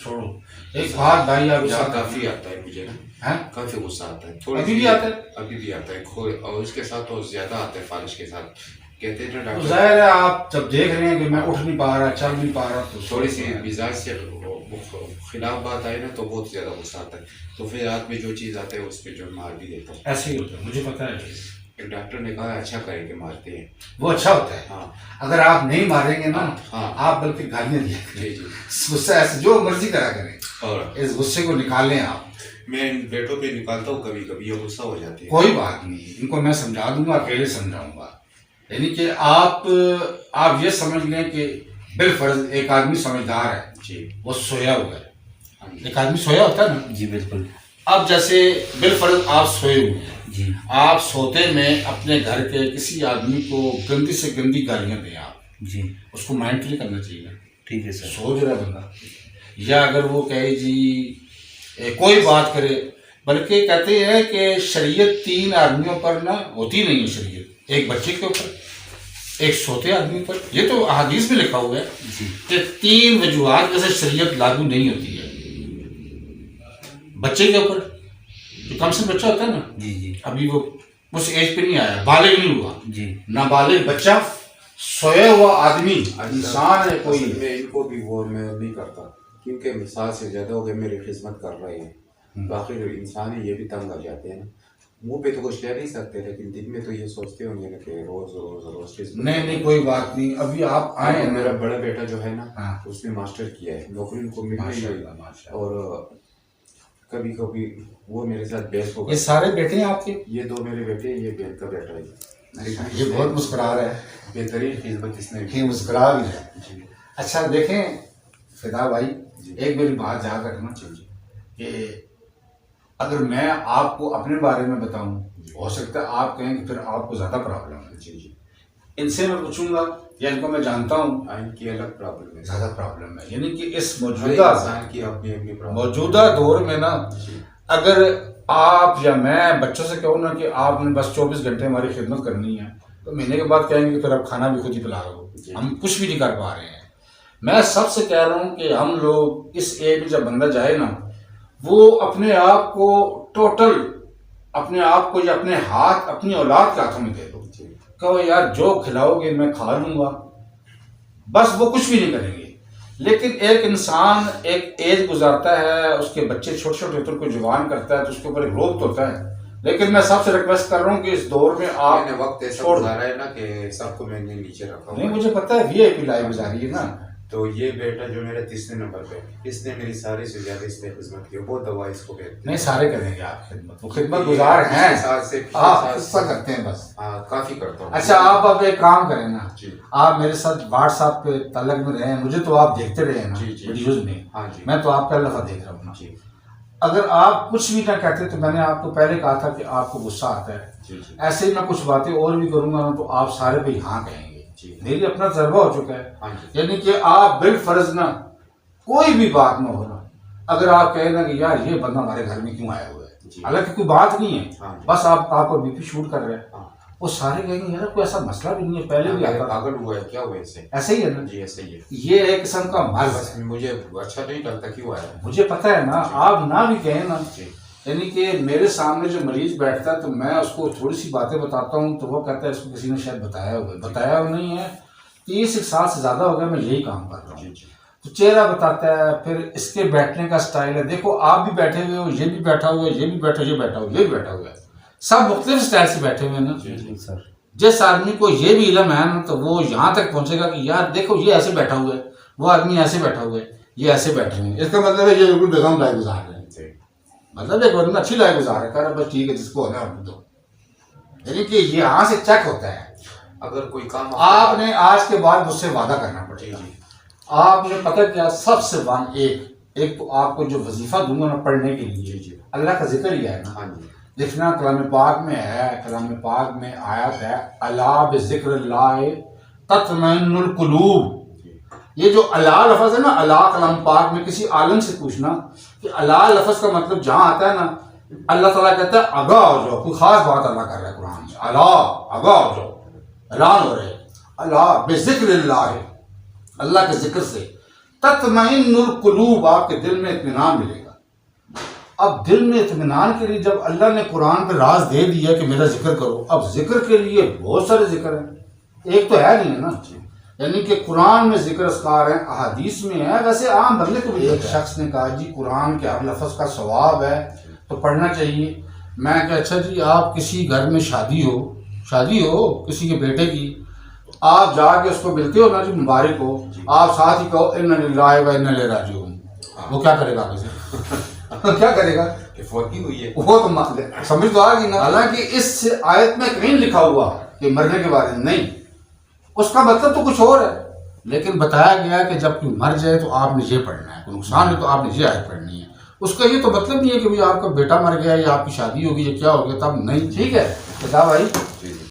چھوڑو ایک بات بھائی آپ غصہ کافی آتا ہے مجھے نا، کافی غصہ آتا ہے، تھوڑا ابھی بھی آتا ہے. ابھی بھی آتا ہے، اور اس کے ساتھ تو زیادہ آتا ہے فالش کے ساتھ. کہتے ہیں نا تو ڈاکٹر ظاہر ہے آپ جب دیکھ رہے ہیں کہ میں اٹھ نہیں پا رہا، چل نہیں پا رہا، تو تھوڑی سی مزاج سے خلاف بات آئے نا تو بہت زیادہ غصہ آتا ہے، تو پھر رات میں جو چیز آتا ہے اس پہ جو مار بھی دیتا ہوں. ایسے ہی ہوتا ہے، مجھے پتا ہے. ایک ڈاکٹر نے کہا اچھا کریں کہ مارتے ہیں، وہ اچھا ہوتا ہے. ہاں اگر آپ نہیں ماریں گے نا ہاں آپ بلکہ گالیاں دیا کریں. جی جی. غصہ ایسے جو مرضی کرا کریں، اور اس غصے کو نکالیں آپ. میں ان بیٹوں پہ نکالتا ہوں کبھی کبھی، یہ غصہ ہو جاتے ہیں. کوئی بات نہیں، ان کو میں سمجھا دوں گا، اکیلے سمجھاؤں گا. یعنی کہ آپ یہ سمجھ لیں کہ بالفرض ایک آدمی سمجھدار ہے جی وہ سویا ہوا ہے. ایک آدمی سویا ہوتا ہے نا. جی بالکل. اب جیسے بالفرض آپ سوئے ہوئے ہیں، جی آپ سوتے میں اپنے گھر کے کسی آدمی کو گندی سے گندی گالیاں دیں آپ، جی اس کو مائنڈ کلیئر کرنا چاہیے. ٹھیک ہے سر. سو جو رہا بندہ، یا اگر وہ کہے جی کوئی بات کرے، بلکہ کہتے ہیں کہ شریعت 3 آدمیوں پر نہ ہوتی نہیں ہے. شریعت ایک بچے کے اوپر، ایک سوتے آدمی پر. یہ تو احادیث میں لکھا ہوا ہے جی کہ 3 وجوہات جیسے شریعت لاگو نہیں ہوتی ہے. بچے کے اوپر جو کم سے بچہ ہوتا ہے نا، جی جی ابھی وہ اس ایج پہ نہیں آیا، بالغ نہیں ہوا، جی نابالغ بچہ، سویا ہوا آدمی انسان ہے کوئی. میں ان کو بھی وہ میں نہیں کرتا، کیونکہ مثال سے زیادہ ہو گئے میری خدمت کر رہے ہیں. باقی جو انسان ہے یہ بھی تنگ آ جاتے ہیں نا. منہ پہ تو کچھ کہہ نہیں سکتے، لیکن دل میں تو یہ سوچتے ہوں گے کہ روز روز روز خدمت. نہیں کوئی بات نہیں. ابھی آپ آئے ہیں. میرا بڑا بیٹا جو ہے نا ہاں. اس نے ماسٹر کیا ہے، نوکری ان کو مل رہی ہے. ماشاء اللہ. اور کبھی کبھی وہ میرے ساتھ بحث ہو یہ گئی. سارے بیٹے ہیں آپ کے؟ یہ 2 میرے بیٹے، یہ بہن کا بیٹا ہے. یہ بہت مسکرا رہا ہے. بہترین خدمت اس نے یہ مسکرا بھی ہے. جی اچھا دیکھیں فدا بھائی، جی. ایک میری بات یاد رکھنا چاہیے کہ اگر میں آپ کو اپنے بارے میں بتاؤں، ہو سکتا ہے آپ کہیں کہ پھر آپ کو زیادہ پرابلم ہے. جی جی. ان سے میں پوچھوں گا یا ان کو میں جانتا ہوں، ان کی الگ پرابلم ہے، زیادہ پرابلم ہے. یعنی کہ اس ہر موجودہ انسان کی اپنی اپنی پرابلم. موجودہ دور میں نا، جی اگر آپ یا میں بچوں سے کہوں نا کہ آپ نے بس 24 گھنٹے ہماری خدمت کرنی ہے، تو مہینے کے بعد کہیں گے کہ پھر اب کھانا بھی خود ہی پلا رہے ہو، ہم کچھ بھی نہیں کر پا رہے ہیں. میں سب سے کہہ رہا ہوں کہ ہم لوگ اس ایج میں جب بندہ جائے نا، وہ اپنے آپ کو ٹوٹل، اپنے آپ کو یا اپنے ہاتھ اپنی اولاد کے ہاتھوں میں دے دو. کہو یار جو کھلاؤ گے میں کھا لوں گا، بس وہ کچھ بھی نہیں کریں گے. لیکن ایک انسان ایک ایج گزارتا ہے، اس کے بچے چھوٹے چھوٹے ہوتے ہیں، کوئی جوان کرتا ہے تو اس کے اوپر ایک روک ہوتا ہے. لیکن میں سب سے ریکویسٹ کر رہا ہوں کہ اس دور میں آپ میں نے وقت ایسا چھوڑ دیں. گزارا ہے نا کہ سب کو میں نے نیچے رکھا ہوا نہیں ہے. مجھے پتا ہے وی آئی پی لائف گزاری ہے نا. تو یہ بیٹا جو میرا 3 نمبر پہ، اس نے میری سارے سے زیادہ اس نے خدمت کی، بہت دوا اس کو کہتے ہیں. نہیں سارے کریں گے آپ خدمت، وہ خدمت گزار ہیں، آپ قصہ کرتے ہیں بس. ہاں کافی کرتا ہوں. اچھا آپ اب ایک کام کریں نا، جی آپ میرے ساتھ واٹس ایپ پہ تعلق میں رہیں، مجھے تو آپ دیکھتے رہے نا جی جی. ویڈیوز میں، ہاں جی. میں تو آپ کا لفظ دیکھ رہا ہوں نا. جی اگر آپ کچھ بھی نہ کہتے تو میں نے آپ کو پہلے کہا تھا کہ آپ کو غصہ آتا ہے. جی جی. ایسے ہی میں کچھ باتیں اور بھی کروں گا تو آپ سارے پہ یہاں کہیں گے. جی. میری اپنا تجربہ ہو چکا ہے. ہاں جی. یعنی کہ آپ بالفرض نا کوئی بھی بات نہ ہونا، اگر آپ کہیں نا کہ یار یہ بندہ ہمارے گھر میں کیوں آیا ہوا ہے، جی. حالانکہ کوئی بات نہیں ہے، ہاں جی. بس آپ کو بی پی شوٹ کر رہے ہیں، ہاں. وہ سارے کہیں گے یار کوئی ایسا مسئلہ بھی نہیں ہے، پہلے بھی آتا تھا. پاگل ہوا ہے کیا ہوا اسے؟ ایسے ہی ہے نا. جی ایسے ہی ہے. یہ ایک قسم کا مرض بس ہے. مجھے اچھا نہیں لگتا کیوں آیا. مجھے پتہ ہے نا، آپ نہ بھی کہیں نا. جی. یعنی کہ میرے سامنے جو مریض بیٹھتا ہے تو میں اس کو تھوڑی سی باتیں بتاتا ہوں تو وہ کہتا ہے اس کو کسی نے شاید بتایا ہوا ہے. بتایا ہوا نہیں ہے، 30 سال سے زیادہ ہو گیا میں یہی کام کر رہا ہوں. جی جی. تو چہرہ بتاتا ہے، پھر اس کے بیٹھنے کا سٹائل ہے. دیکھو آپ بھی بیٹھے ہوئے ہو، یہ بھی بیٹھا ہوا ہے، یہ بھی بیٹھا، یہ بیٹھا ہوا، یہ بھی بیٹھا ہوا ہے، سب مختلف سٹائل سے بیٹھے ہوئے ہیں نا. جی سر. جس آدمی کو یہ بھی علم ہے نا تو وہ یہاں تک پہنچے گا کہ یار دیکھو یہ ایسے بیٹھا ہوا ہے، وہ آدمی ایسے بیٹھا ہوا ہے، یہ ایسے بیٹھے ہوئے ہیں. اس کا مطلب ہے یہ بالکل بیگم لائف گزار رہے ہیں. مطلب ایک بندہ اچھی لائف گزار رہا ہے، کہہ رہا بس ٹھیک ہے جس کو ہونا ہے دو. یعنی کہ یہ یہاں سے چیک ہوتا ہے. اگر کوئی کام آپ نے آج کے بعد مجھ سے وعدہ کرنا پڑے گا. آپ نے پتہ کیا سب سے ایک تو آپ کو جو وظیفہ دوں گا نا پڑھنے کے لیے، جی جی. اللہ کا ذکر ہی ہے نا. ہاں جی. دیکھنا کلام پاک میں ہے، کلام پاک میں آیت ہے الا بذکر اللہ تطمئن القلوب. یہ جو اللہ لفظ ہے نا، اللہ کلام پاک میں کسی عالم سے پوچھنا کہ اللہ لفظ کا مطلب جہاں آتا ہے نا، اللہ تعالیٰ کہتا ہے آگاہ ہو جاؤ. کوئی خاص بات اللہ کر رہا ہے قرآن میں، اللہ آگاہ ہو جاؤ، اعلان ہو رہے اللہ بذکر اللہ، اللہ کے ذکر سے. تطمئن القلوب، آپ کے دل میں اطمینان ملے گا۔ اب دل میں اطمینان کے لیے جب اللہ نے قرآن پہ راز دے دیا کہ میرا ذکر کرو، اب ذکر کے لیے بہت سارے ذکر ہیں، ایک تو ہے نہیں ہے نا، یعنی کہ قرآن میں ذکر اذکار ہیں، احادیث میں ہے، ویسے عام بندے کو بھی۔ ایک شخص نے کہا جی قرآن کے ہر لفظ کا ثواب ہے تو پڑھنا چاہیے۔ میں کہ اچھا جی آپ کسی گھر میں شادی ہو کسی کے بیٹے کی، آپ جا کے اس کو ملتے ہو نا جی مبارک ہو، آپ ساتھ ہی کہو انا للہ و انا الیہ راجعون، وہ کیا کرے گا آگے سے؟ کیا کرے گا؟ فوتی ہوئی ہے وہ تو سمجھ تو آ گئی نا۔ حالانکہ اس آیت میں کہیں لکھا ہوا کہ مرنے کے بارے میں نہیں، اس کا مطلب تو کچھ اور ہے، لیکن بتایا گیا کہ جب کوئی مر جائے تو آپ نے یہ پڑھنا ہے، کوئی نقصان ہے تو آپ نے یہ آیت پڑھنی ہے۔ اس کا یہ تو مطلب نہیں ہے کہ آپ کا بیٹا مر گیا یا آپ کی شادی ہوگی یا کیا ہو گیا تب نہیں، ٹھیک ہے بتا بھائی۔